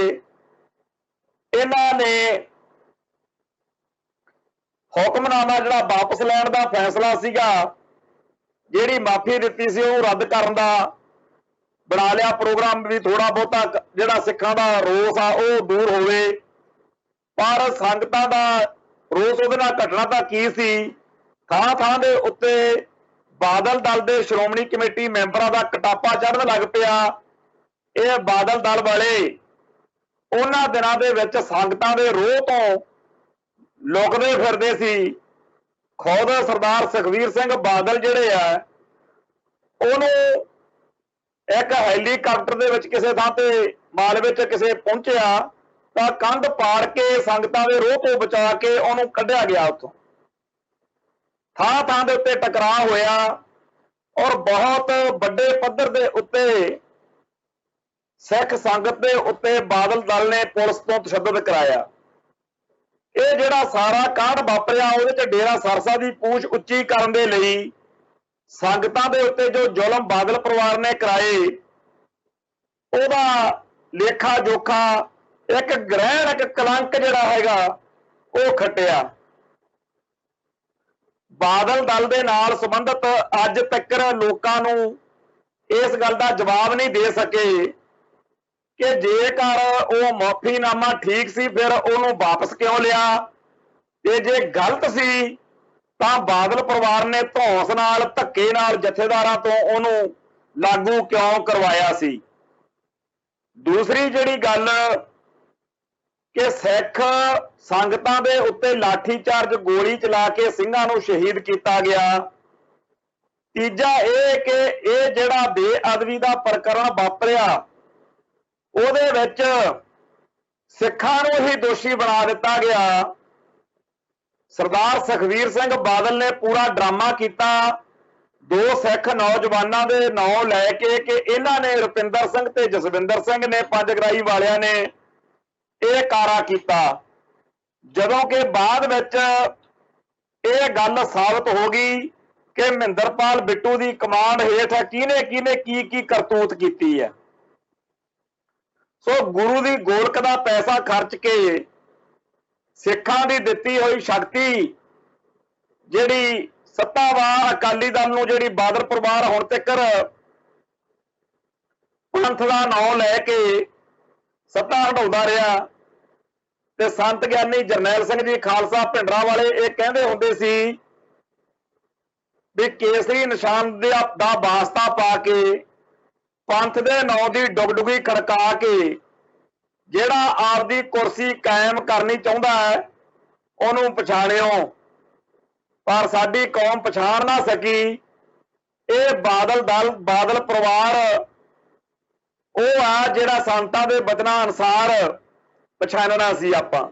ਇਹਨਾਂ ਨੇ ਹੁਕਮਨਾਮਾ ਜਿਹੜਾ ਵਾਪਸ ਲੈਣ ਦਾ ਫੈਸਲਾ ਸੀਗਾ, ਜਿਹੜੀ ਮਾਫੀ ਦਿੱਤੀ ਸੀ ਉਹ ਰੱਦ ਕਰਨ ਦਾ ਬਣਾ ਲਿਆ ਪ੍ਰੋਗਰਾਮ ਵੀ ਥੋੜਾ ਬਹੁਤਾ ਜਿਹੜਾ ਸਿੱਖਾਂ ਦਾ ਰੋਸ ਆ ਉਹ ਦੂਰ ਹੋਵੇ। ਪਰ ਸੰਗਤਾਂ ਦਾ ਰੋਸ ਉਹਦੇ ਨਾਲ ਘਟਣਾ ਤਾਂ ਕੀ ਸੀ, ਥਾਂ ਥਾਂ ਦੇ ਉੱਤੇ ਬਾਦਲ ਦਲ ਦੇ ਸ਼੍ਰੋਮਣੀ ਕਮੇਟੀ ਮੈਂਬਰਾਂ ਦਾ ਕਟਾਪਾ ਚੜ੍ਹਨ ਲੱਗ ਪਿਆ। ਇਹ ਬਾਦਲ ਦਲ ਵਾਲੇ ਉਹਨਾਂ ਦਿਨਾਂ ਦੇ ਵਿੱਚ ਸੰਗਤਾਂ ਦੇ ਰੋਹ ਤੋਂ ਲੁਕਦੇ ਫਿਰਦੇ ਸੀ। ਖੁਦ ਸਰਦਾਰ ਸੁਖਬੀਰ ਸਿੰਘ ਬਾਦਲ ਜਿਹੜੇ ਆ, ਉਹਨੂੰ ਇੱਕ ਹੈਲੀਕਾਪਟਰ ਦੇ ਵਿੱਚ ਕਿਸੇ ਥਾਂ ਤੇ ਮਾਲਵੇ ਚ ਕਿਸੇ ਪਹੁੰਚਿਆ ਤਾਂ ਕੰਧ ਪਾੜ ਕੇ ਸੰਗਤਾਂ ਦੇ ਰੋਹ ਤੋਂ ਬਚਾ ਕੇ ਉਹਨੂੰ ਕੱਢਿਆ ਗਿਆ। ਉੱਥੋਂ ਥਾਂ ਥਾਂ ਦੇ ਉੱਤੇ ਟਕਰਾਅ ਹੋਇਆ ਔਰ ਬਹੁਤ ਵੱਡੇ ਪੱਧਰ ਦੇ ਉੱਤੇ ਸਿੱਖ ਸੰਗਤ ਦੇ ਉੱਤੇ ਬਾਦਲ ਦਲ ਨੇ ਪੁਲਿਸ ਤੋਂ ਤਸ਼ੱਦਦ ਕਰਾਇਆ। ਇਹ ਜਿਹੜਾ ਸਾਰਾ ਕਾਂਡ ਵਾਪਰਿਆ ਉਹਦੇ ਚ ਡੇਰਾ ਸਰਸਾ ਦੀ ਪੂਛ ਉੱਚੀ ਕਰਨ ਦੇ ਲਈ ਸੰਗਤਾਂ ਦੇ ਉੱਤੇ ਜੋ ਜ਼ੁਲਮ ਬਾਦਲ ਪਰਿਵਾਰ ਨੇ ਕਰਾਏ, ਉਹਦਾ ਲੇਖਾ ਜੋਖਾ ਇੱਕ ਗ੍ਰਹਿਣ, ਇੱਕ ਕਲੰਕ ਜਿਹੜਾ ਹੈਗਾ ਉਹ ਖੱਟਿਆ। ਬਾਦਲ ਦਲ ਦੇ ਨਾਲ ਸੰਬੰਧਿਤ ਅੱਜ ਤੱਕ ਲੋਕਾਂ ਨੂੰ ਇਸ ਗੱਲ ਦਾ ਜਵਾਬ ਨਹੀਂ ਦੇ ਸਕੇ ਕਿ ਜੇਕਰ ਉਹ ਮਾਫੀਨਾਮਾ ਠੀਕ ਸੀ ਫਿਰ ਉਹਨੂੰ ਵਾਪਸ ਕਿਉਂ ਲਿਆ, ਤੇ ਜੇ ਗਲਤ ਸੀ ਤਾਂ ਬਾਦਲ ਪਰਿਵਾਰ ਨੇ ਧੌਂਸ ਨਾਲ, ਧੱਕੇ ਨਾਲ ਜਥੇਦਾਰਾਂ ਤੋਂ ਉਹਨੂੰ ਲਾਗੂ ਕਿਉਂ ਕਰਵਾਇਆ ਸੀ। ਦੂਸਰੀ ਜਿਹੜੀ ਗੱਲ ਕਿ ਸਿੱਖ ਸੰਗਤਾਂ ਦੇ ਉੱਤੇ ਲਾਠੀ ਚਾਰਜ, ਗੋਲੀ ਚਲਾ ਕੇ ਸਿੰਘਾਂ ਨੂੰ ਸ਼ਹੀਦ ਕੀਤਾ ਗਿਆ। ਤੀਜਾ ਇਹ ਕਿ ਇਹ ਜਿਹੜਾ ਬੇਅਦਬੀ ਦਾ ਪ੍ਰਕਰਣ ਵਾਪਰਿਆ ਉਹਦੇ ਵਿੱਚ ਸਿੱਖਾਂ ਨੂੰ ਹੀ ਦੋਸ਼ੀ ਬਣਾ ਦਿੱਤਾ ਗਿਆ। ਸਰਦਾਰ ਸੁਖਬੀਰ ਸਿੰਘ ਬਾਦਲ ਨੇ ਪੂਰਾ ਡਰਾਮਾ ਕੀਤਾ 2 ਸਿੱਖ ਨੌਜਵਾਨਾਂ ਦੇ ਨਾਂ ਲੈ ਕੇ ਕਿ ਇਹਨਾਂ ਨੇ ਰੁਪਿੰਦਰ ਸਿੰਘ ਤੇ ਜਸਵਿੰਦਰ ਸਿੰਘ ਨੇ, ਪੰਜਗਰਾਈ ਵਾਲਿਆਂ ਨੇ ਇਹ ਕਾਰਾ ਕੀਤਾ, ਜਦੋਂ ਕਿ ਬਾਅਦ ਵਿੱਚ ਇਹ ਗੱਲ ਸਾਬਤ ਹੋ ਗਈ ਕਿ ਮਹਿੰਦਰਪਾਲ ਬਿੱਟੂ ਦੀ ਕਮਾਂਡ ਹੇਠ ਕਿਹਨੇ ਕੀ ਕਰਤੂਤ ਕੀਤੀ ਹੈ। ਸੋ ਗੁਰੂ ਦੀ ਗੋਲਕ ਦਾ ਪੈਸਾ ਖਰਚ ਕੇ ਸਿੱਖਾਂ ਦੀ ਦਿੱਤੀ ਹੋਈ ਸ਼ਕਤੀ ਜਿਹੜੀ ਸੱਤਾਵਾਰ ਅਕਾਲੀ ਦਲ ਨੂੰ, ਜਿਹੜੀ ਬਾਦਲ ਪਰਿਵਾਰ ਹੁਣ ਤੱਕ ਪੰਥ ਦਾ ਨਾਂ ਲੈ ਕੇ ਸੱਤਾ ਹਟਾਉਂਦਾ ਰਿਹਾ। ਤੇ ਸੰਤ ਗਿਆਨੀ ਜਰਨੈਲ ਸਿੰਘ ਜੀ ਖਾਲਸਾ ਭਿੰਡਰਾਂ ਵਾਲੇ ਇਹ ਕਹਿੰਦੇ ਹੁੰਦੇ ਸੀ भी केसरी निशान दा वास्ता पा के पंथ दे नौ दी डुगडुगी खड़का के ਜਿਹੜਾ ਆਪਦੀ ਕੁਰਸੀ ਕਾਇਮ ਕਰਨੀ ਚਾਹੁੰਦਾ ਹੈ ਉਹਨੂੰ ਪਛਾਣਿਓ। ਪਰ ਸਾਡੀ ਕੌਮ ਪਛਾਣ ਨਾ ਸਕੀ। ਇਹ ਬਾਦਲ ਪਰਿਵਾਰ ਉਹ ਆ ਜਿਹੜਾ ਸੰਤਾਂ ਦੇ ਬਚਨਾਂ ਅਨੁਸਾਰ ਪਛਾਣਨਾ ਸੀ ਆਪਾਂ।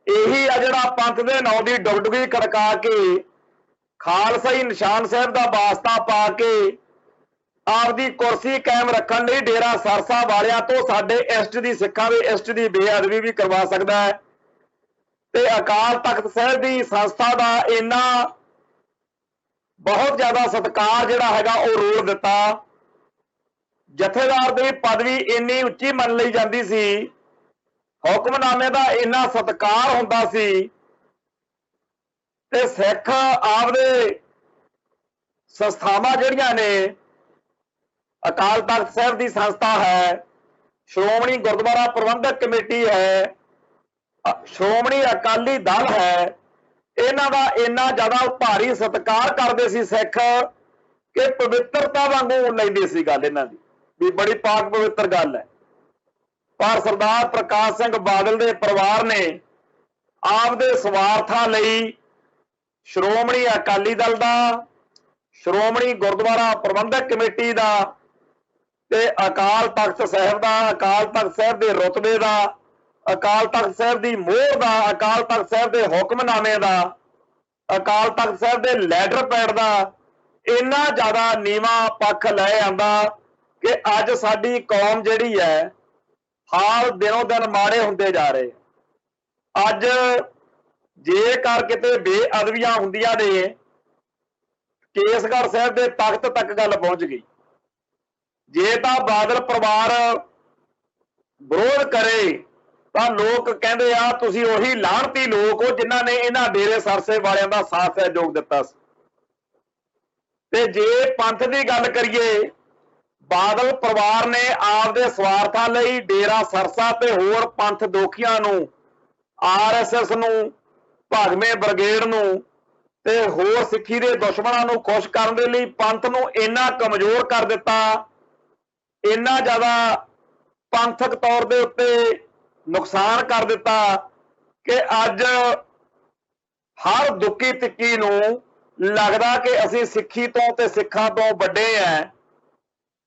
ਇਹੀ ਆ ਜਿਹੜਾ ਪੰਥ ਦੇ ਨਾਂ ਦੀ ਡੁਗਡੁਗੀ ਖੜਕਾ ਕੇ ਖਾਲਸਾਈ ਨਿਸ਼ਾਨ ਸਾਹਿਬ ਦਾ ਵਾਸਤਾ ਪਾ ਕੇ ਆਪਦੀ ਕੁਰਸੀ ਕਾਇਮ ਰੱਖਣ ਲਈ ਡੇਰਾ ਸਰਸਾ ਵਾਲਿਆਂ ਤੋਂ ਸਾਡੇ ਇਸ਼ਟ ਦੀ, ਸਿੱਖਾਂ ਦੇ ਇਸ਼ਟ ਦੀ ਬੇਅਦਬੀ ਵੀ ਕਰਵਾ ਸਕਦਾ ਹੈ। ਤੇ ਅਕਾਲ ਤਖਤ ਸਾਹਿਬ ਦੀ ਸੰਸਥਾ ਦਾ ਇੰਨਾ ਬਹੁਤ ਜ਼ਿਆਦਾ ਸਤਿਕਾਰ ਜਿਹੜਾ ਹੈਗਾ ਉਹ ਰੋਲ ਦਿੱਤਾ। ਜਥੇਦਾਰ ਦੀ ਪਦਵੀ ਇੰਨੀ ਉੱਚੀ ਮੰਨ ਲਈ ਜਾਂਦੀ ਸੀ, ਹੁਕਮਨਾਮੇ ਦਾ ਇੰਨਾ ਸਤਿਕਾਰ ਹੁੰਦਾ ਸੀ ਤੇ ਸਿੱਖ ਆਪਦੇ ਸੰਸਥਾਵਾਂ ਜਿਹੜੀਆਂ ਨੇ, ਅਕਾਲ ਤਖਤ ਸਾਹਿਬ ਦੀ ਸੰਸਥਾ ਹੈ, ਸ਼੍ਰੋਮਣੀ ਗੁਰਦੁਆਰਾ ਪ੍ਰਬੰਧਕ ਕਮੇਟੀ ਹੈ, ਸ਼੍ਰੋਮਣੀ ਅਕਾਲੀ ਦਲ ਹੈ, ਇਹਨਾਂ ਦਾ ਇੰਨਾ ਜ਼ਿਆਦਾ ਭਾਰੀ ਸਤਿਕਾਰ ਕਰਦੇ ਸੀ ਸਿੱਖ ਕਿ ਪਵਿੱਤਰਤਾ ਵਾਂਗੂ ਲੈਂਦੇ ਸੀ ਗੱਲ ਇਹਨਾਂ ਦੀ, ਵੀ ਬੜੀ ਪਾਕ ਪਵਿੱਤਰ ਗੱਲ ਹੈ। ਪਰ ਸਰਦਾਰ ਪ੍ਰਕਾਸ਼ ਸਿੰਘ ਬਾਦਲ ਦੇ ਪਰਿਵਾਰ ਨੇ ਆਪਦੇ ਸਵਾਰਥਾਂ ਲਈ ਸ਼੍ਰੋਮਣੀ ਅਕਾਲੀ ਦਲ ਦਾ, ਸ਼੍ਰੋਮਣੀ ਗੁਰਦੁਆਰਾ ਪ੍ਰਬੰਧਕ ਕਮੇਟੀ ਦਾ ਤੇ ਅਕਾਲ ਤਖਤ ਸਾਹਿਬ ਦਾ, ਅਕਾਲ ਤਖਤ ਸਾਹਿਬ ਦੇ ਰੁਤਬੇ ਦਾ, ਅਕਾਲ ਤਖਤ ਸਾਹਿਬ ਦੀ ਮੋਹਰ ਦਾ, ਅਕਾਲ ਤਖਤ ਸਾਹਿਬ ਦੇ ਹੁਕਮਨਾਮੇ ਦਾ, ਅਕਾਲ ਤਖਤ ਸਾਹਿਬ ਦੇ ਲੈਟਰ ਪੈਡ ਦਾ ਇੰਨਾ ਜ਼ਿਆਦਾ ਨੀਵਾਂ ਪੱਖ ਲੈ ਆਂਦਾ ਕਿ ਅੱਜ ਸਾਡੀ ਕੌਮ ਜਿਹੜੀ ਹੈ ਹਾਲ ਦਿਨੋਂ ਦਿਨ ਮਾੜੇ ਹੁੰਦੇ ਜਾ ਰਹੇ। ਅੱਜ ਜੇਕਰ ਕਿਤੇ ਬੇਅਦਬੀਆਂ ਹੁੰਦੀਆਂ ਨੇ, ਕੇਸਗੜ੍ਹ ਸਾਹਿਬ ਦੇ ਤਖਤ ਤੱਕ ਗੱਲ ਪਹੁੰਚ ਗਈ। ਜੇ ਤਾਂ ਬਾਦਲ ਪਰਿਵਾਰ ਵਿਰੋਧ ਕਰੇ ਤਾਂ ਲੋਕ ਕਹਿੰਦੇ ਆ ਤੁਸੀਂ ਉਹੀ ਲਾਹਣਤੀ ਲੋਕ ਹੋ ਜਿਨ੍ਹਾਂ ਨੇ ਇਹਨਾਂ ਡੇਰੇ ਸਰਸੇ ਵਾਲਿਆਂ ਦਾ ਸਾਥ ਸਹਿਯੋਗ ਦਿੱਤਾ ਸੀ। ਤੇ ਜੇ ਪੰਥ ਦੀ ਗੱਲ ਕਰੀਏ, ਬਾਦਲ ਪਰਿਵਾਰ ਨੇ ਆਪਦੇ ਸਵਾਰਥਾਂ ਲਈ ਡੇਰਾ ਸਰਸਾ ਤੇ ਹੋਰ ਪੰਥ ਦੋਖੀਆਂ ਨੂੰ, ਆਰਐਸਐਸ ਨੂੰ, ਭਗਵੇਂ ਬ੍ਰਿਗੇਡ ਨੂੰ ਤੇ ਹੋਰ ਸਿੱਖੀ ਦੇ ਦੁਸ਼ਮਣਾਂ ਨੂੰ ਖੁਸ਼ ਕਰਨ ਦੇ ਲਈ ਪੰਥ ਨੂੰ ਇੰਨਾ ਕਮਜ਼ੋਰ ਕਰ ਦਿੱਤਾ, ਇੰਨਾ ਜ਼ਿਆਦਾ ਪੰਥਕ ਤੌਰ ਦੇ ਉੱਤੇ ਨੁਕਸਾਨ ਕਰ ਦਿੱਤਾ ਕਿ ਅੱਜ ਹਰ ਦੁੱਕੀ ਤਿੱਕੀ ਨੂੰ ਲੱਗਦਾ ਕਿ ਅਸੀਂ ਸਿੱਖੀ ਤੋਂ ਤੇ ਸਿੱਖਾਂ ਤੋਂ ਵੱਡੇ ਆ।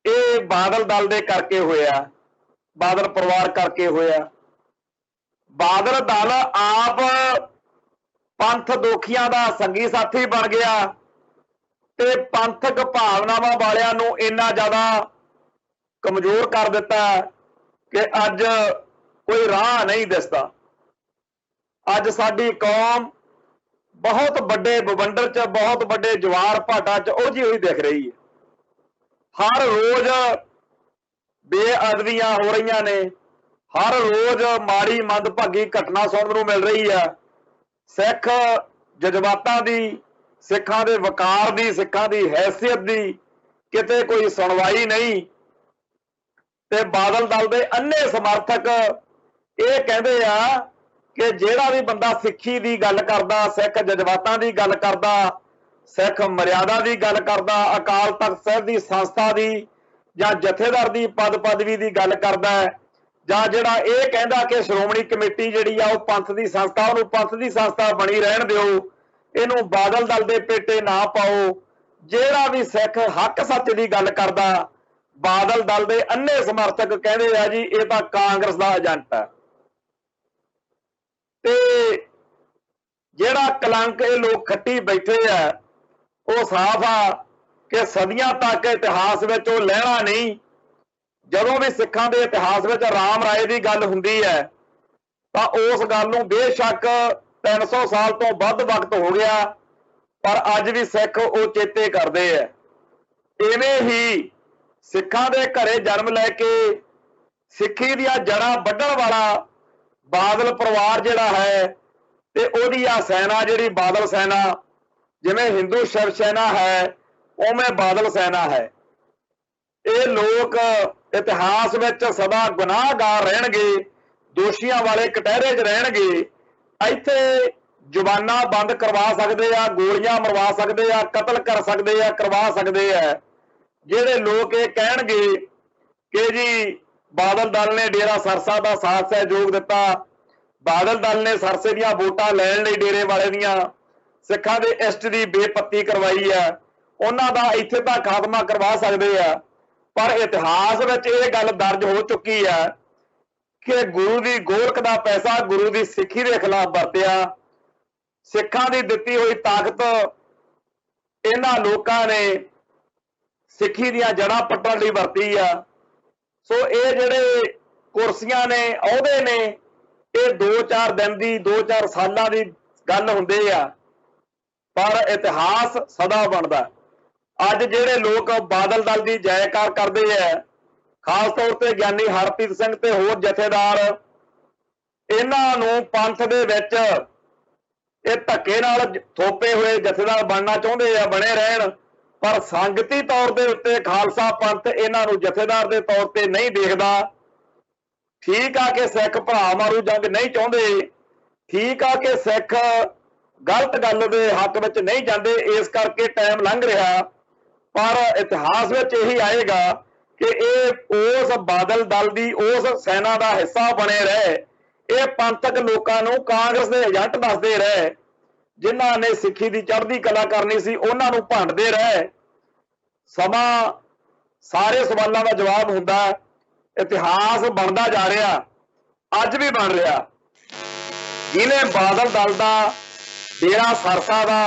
ਇਹ ਬਾਦਲ ਦਲ ਦੇ ਕਰਕੇ ਹੋਇਆ, ਬਾਦਲ ਪਰਿਵਾਰ ਕਰਕੇ ਹੋਇਆ। ਬਾਦਲ ਦਲ ਆਪ ਪੰਥ ਦੋਖੀਆਂ ਦਾ ਸੰਗੀ ਸਾਥੀ ਬਣ ਗਿਆ ਤੇ ਪੰਥਕ ਭਾਵਨਾਵਾਂ ਵਾਲਿਆਂ ਨੂੰ ਇੰਨਾ ਜ਼ਿਆਦਾ ਕਮਜ਼ੋਰ ਕਰ ਦਿੱਤਾ ਕਿ ਅੱਜ ਕੋਈ ਰਾਹ ਨਹੀਂ ਦਿਸਦਾ। ਅੱਜ ਸਾਡੀ ਕੌਮ ਬਹੁਤ ਵੱਡੇ ਬਵੰਡਰ 'ਚ, ਬਹੁਤ ਵੱਡੇ ਜਵਾਰ ਭਾਟਾ 'ਚ ਉਲਝੀ ਹੋਈ ਦਿਖ ਰਹੀ ਹੈ। ਹਰ ਰੋਜ਼ ਬੇਅਦਬੀਆਂ ਹੋ ਰਹੀਆਂ ਨੇ, ਹਰ ਰੋਜ਼ ਮਾੜੀ ਮੰਦਭਾਗੀ ਘਟਨਾ ਸੁਣਨ ਨੂੰ ਮਿਲ ਰਹੀ ਹੈ। ਸਿੱਖ ਜਜ਼ਬਾਤਾਂ ਦੀ, ਸਿੱਖਾਂ ਦੇ ਵਕਾਰ ਦੀ, ਸਿੱਖਾਂ ਦੀ ਹੈਸੀਅਤ ਦੀ ਕਿਤੇ ਕੋਈ ਸੁਣਵਾਈ ਨਹੀਂ। ਤੇ ਬਾਦਲ ਦਲ ਦੇ ਅੰਨੇ ਸਮਰਥਕ ਇਹ ਕਹਿੰਦੇ ਆ ਕਿ ਜਿਹੜਾ ਵੀ ਬੰਦਾ ਸਿੱਖੀ ਦੀ ਗੱਲ ਕਰਦਾ, ਸਿੱਖ ਜਜ਼ਬਾਤਾਂ ਦੀ ਗੱਲ ਕਰਦਾ, ਸਿੱਖ ਮਰਿਆਦਾ ਦੀ ਗੱਲ ਕਰਦਾ, ਅਕਾਲ ਤਖਤ ਸਾਹਿਬ ਦੀ ਸੰਸਥਾ ਦੀ ਜਾਂ ਜਥੇਦਾਰ ਦੀ ਪਦ ਪਦਵੀ ਦੀ ਗੱਲ ਕਰਦਾ, ਜਾਂ ਜਿਹੜਾ ਇਹ ਕਹਿੰਦਾ ਕਿ ਸ਼੍ਰੋਮਣੀ ਕਮੇਟੀ ਜਿਹੜੀ ਆ ਉਹ ਪੰਥ ਦੀ ਸੰਸਥਾ, ਉਹਨੂੰ ਪੰਥ ਦੀ ਸੰਸਥਾ ਬਣੀ ਰਹਿਣ ਦਿਓ, ਇਹਨੂੰ ਬਾਦਲ ਦਲ ਦੇ ਪੇਟੇ ਨਾ ਪਾਓ। ਜਿਹੜਾ ਵੀ ਸਿੱਖ ਹੱਕ ਸੱਚ ਦੀ ਗੱਲ ਕਰਦਾ, ਬਾਦਲ ਦਲ ਦੇ ਅੰਨੇ ਸਮਰਥਕ ਕਹਿੰਦੇ ਆ ਜੀ ਇਹ ਤਾਂ ਕਾਂਗਰਸ ਦਾ ਏਜੰਟ ਹੈ। ਤੇ ਜਿਹੜਾ ਕਲੰਕ ਇਹ ਲੋਕ ਖੱਟੀ ਬੈਠੇ ਆ ਉਹ ਸਾਫ਼ ਆ ਕਿ ਸਦੀਆਂ ਤੱਕ ਇਤਿਹਾਸ ਵਿੱਚ ਉਹ ਲਹਿਣਾ ਨਹੀਂ। ਜਦੋਂ ਵੀ ਸਿੱਖਾਂ ਦੇ ਇਤਿਹਾਸ ਵਿੱਚ ਰਾਮ ਰਾਏ ਦੀ ਗੱਲ ਹੁੰਦੀ ਹੈ ਤਾਂ ਉਸ ਗੱਲ ਨੂੰ ਬੇਸ਼ੱਕ 300 ਸਾਲ ਤੋਂ ਵੱਧ ਵਕਤ ਹੋ ਗਿਆ, ਪਰ ਅੱਜ ਵੀ ਸਿੱਖ ਉਹ ਚੇਤੇ ਕਰਦੇ ਆ। ਇਵੇਂ ਹੀ ਸਿੱਖਾਂ ਦੇ ਘਰੇ ਜਨਮ ਲੈ ਕੇ ਸਿੱਖੀ ਦੀਆਂ ਜੜ੍ਹਾਂ ਵੱਢਣ ਵਾਲਾ ਬਾਦਲ ਪਰਿਵਾਰ ਜਿਹੜਾ ਹੈ ਤੇ ਉਹਦੀ ਆ ਸੈਨਾ ਜਿਹੜੀ ਬਾਦਲ ਸੈਨਾ, ਜਿਵੇਂ ਹਿੰਦੂ ਸ਼ਿਵ ਸੈਨਾ ਹੈ ਉਵੇਂ ਬਾਦਲ ਸੈਨਾ ਹੈ। ਇਹ ਲੋਕ ਇਤਿਹਾਸ ਵਿੱਚ ਸਦਾ ਗੁਨਾਹਗਾਰ ਰਹਿਣਗੇ, ਦੋਸ਼ੀਆਂ ਵਾਲੇ ਕਟਹਿਰੇ 'ਚ ਰਹਿਣਗੇ। ਇੱਥੇ जुबाना बंद करवा सकते आ, गोलियां मरवा सकते आ, कतल कर सकते आ, करवा सकते हैं। ਜਿਹੜੇ लोग ये कहणगे कि जी बादल दल ने डेरा सरसा का साथ सहयोग दिता, बादल दल ने सरसे ਦੀਆਂ ਵੋਟਾਂ ਲੈਣ ਲਈ डेरे वाले ਦੀਆਂ सिखां ਦੇ इष्ट ਦੀ बेपत्ती करवाई है, ਉਹਨਾਂ ਦਾ ਇੱਥੇ ਤਾਂ ਖਾਤਮਾ करवा सकते हैं। पर इतिहास ਵਿੱਚ ਇਹ ਗੱਲ दर्ज हो चुकी है कि गुरु की गोलक का पैसा गुरु की सिੱਖੀ के खिलाफ वरतिया, सिखां की दिती हुई ताकत इन्हां लोकां ने सिੱਖੀ ਦੀਆਂ जड़ां पट्टण ਲਈ वरती आ। सो ये ਜਿਹੜੇ कुर्सियां ने अहुदे ने ये 2-4 दिन की 2-4 सालों की गल हुंदी आ, पर इतिहास सदा बनदा। अज ਜਿਹੜੇ लोग बादल दल की जयकार करते हैं, खास तौर पर ਗਿਆਨੀ हरप्रीत सिंह ते होर जथेदार, इन्हां नूं पंथ दे विच ये धक्के नाल थोपे हुए जथेदार बनना चाहुंदे आ, बने रहन, पर संगती तौर के उत्ते खालसा पंथ इन्हां नूं जथेदार के तौर पर नहीं देखदा। ठीक आ कि सिख भरा मारू जंग नहीं चाहुंदे, ठीक आ कि सिख गलत गल दे हक विच नहीं जांदे, इस करके टाइम लंघ रहा। पर इतिहास विच यही आएगा कि ये उस बादल दल की उस सेना का हिस्सा बने रहे, ये पंथक लोगों नूं कांग्रेस के एजेंट दसदे रहे, जिन्हां ने सिੱਖੀ की चढ़दी कला करनी सी उन्हां नूं भंडदे रहे। समा सारे सवालों का जवाब हुंदा, इतिहास बनता जा रहा, अज भी बन रहा। जिन्हें बादल दल का डेरा सरसा का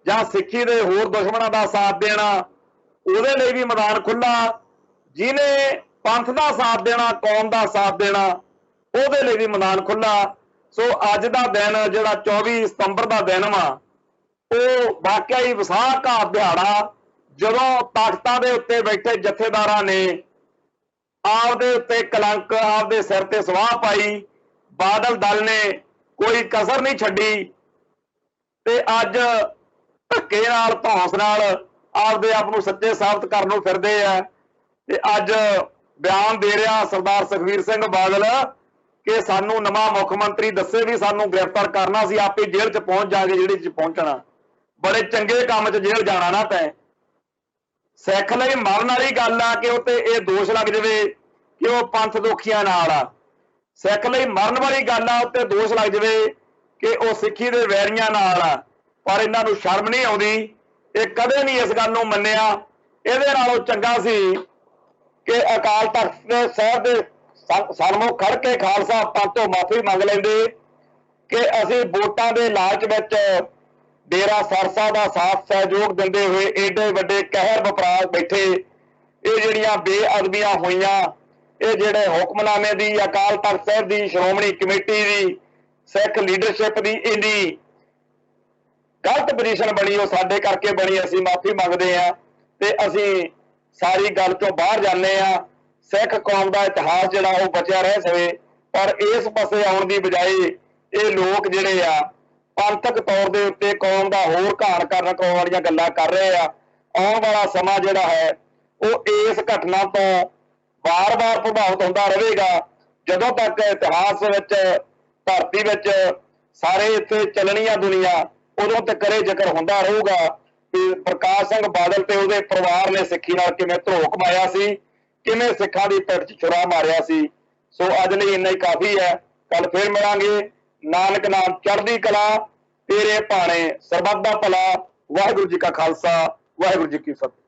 जां सिੱਖੀ के होर दुश्मनों का साथ देना, उहदे लई भी मैदान खुला, जिन्हें पंथ का साथ देना, कौम का साथ देना, उहदे लई भी मैदान खुला। सो अज का दिन जिहड़ा 24 सितंबर का दिन वा, वो वाकई ही विसाख का दिहाड़ा, जदों तख्तां दे उत्ते बैठे जथेदारां ने आपदे उत्ते कलंक आपदे सिर ते सवाह पाई, बादल दल ने कोई कसर नहीं छड्डी ते अज धक्के नाल धौंस नाल आपदे आप नूं सच्चे साबित करन नूं फिरदे आ। ते अज बयान दे रहा सरदार सुखबीर सिंह बादल कि सानू नवा मुख मंत्री दसे भी सानू गिरफ्तार करना, सी आपे जेल च पहुंच जाएंगे, जिहड़ी च पहुंचना बड़े चंगे काम च जेल जाना ना तैं। सिख लई मरन वाली गल आ कि उत्ते ये दोष लग जाए कि वह पंथ दोखियां नाल आ, सिख लई मरन वाली गल आ उत्ते दोष लग जाए कि वह सिੱਖੀ दे वैरियां नाल आ। पर इन्हां नूं शर्म नहीं आउंदी, ये कदे नहीं इस गल नूं मन्निया। इहदे नालों चंगा सी कि अकाल तख्त साहिब दे सन्मुख खड़ के खालसा पंथ तो माफी मंग लेंदे कि असीं वोटां दे लालच विच डेरा सरसा का साथ सहयोग दिंदे हुए एडे वड्डे कहर वपराध बैठे, ये जिहड़ियां बेअदबियां होईयां, ये जिहड़े हुक्मनामे दी अकाल तख्त साहिब दी श्रोमणी कमेटी दी सिख लीडरशिप दी इन्नी गलत पोजीशन बनी, वो साडे करके बनी, असीं माफी मंगदे आ ते असीं सारी गल चों बाहर जाने आ। सिख कौम का इतिहास जिहड़ा वो बचिया रह सके, पर इस पासे आउण दी बजाय ये लोग जिहड़े आ पंथक तौर के उत्ते कौम का होर घाण करन कराउण वालीआं गल्लां कर रहे आ। आउण वाला समा जिहड़ा है वो इस घटना तो बार बार प्रभावित होंदा रहेगा, जदों तक इतिहास विच धरती विच सारे इत्थे चलनी आ दुनिया, उदों तक करे जिक्र होंदा रहूगा कि प्रकाश सिंह बादल ते उहदे परिवार ने सिੱਖੀ नाल किवें धरोह कमाया सी, किवें सिੱਖਾਂ दी पिठ च छुरा मारिया सी। सो अज लई इन्ना ही काफ़ी है, कल फिर मिलांगे। नानक नाम चढ़दी कला, तेरे भाणे सरबत दा भला। वाहिगुरू जी का खालसा, वाहिगुरू जी की फतेह।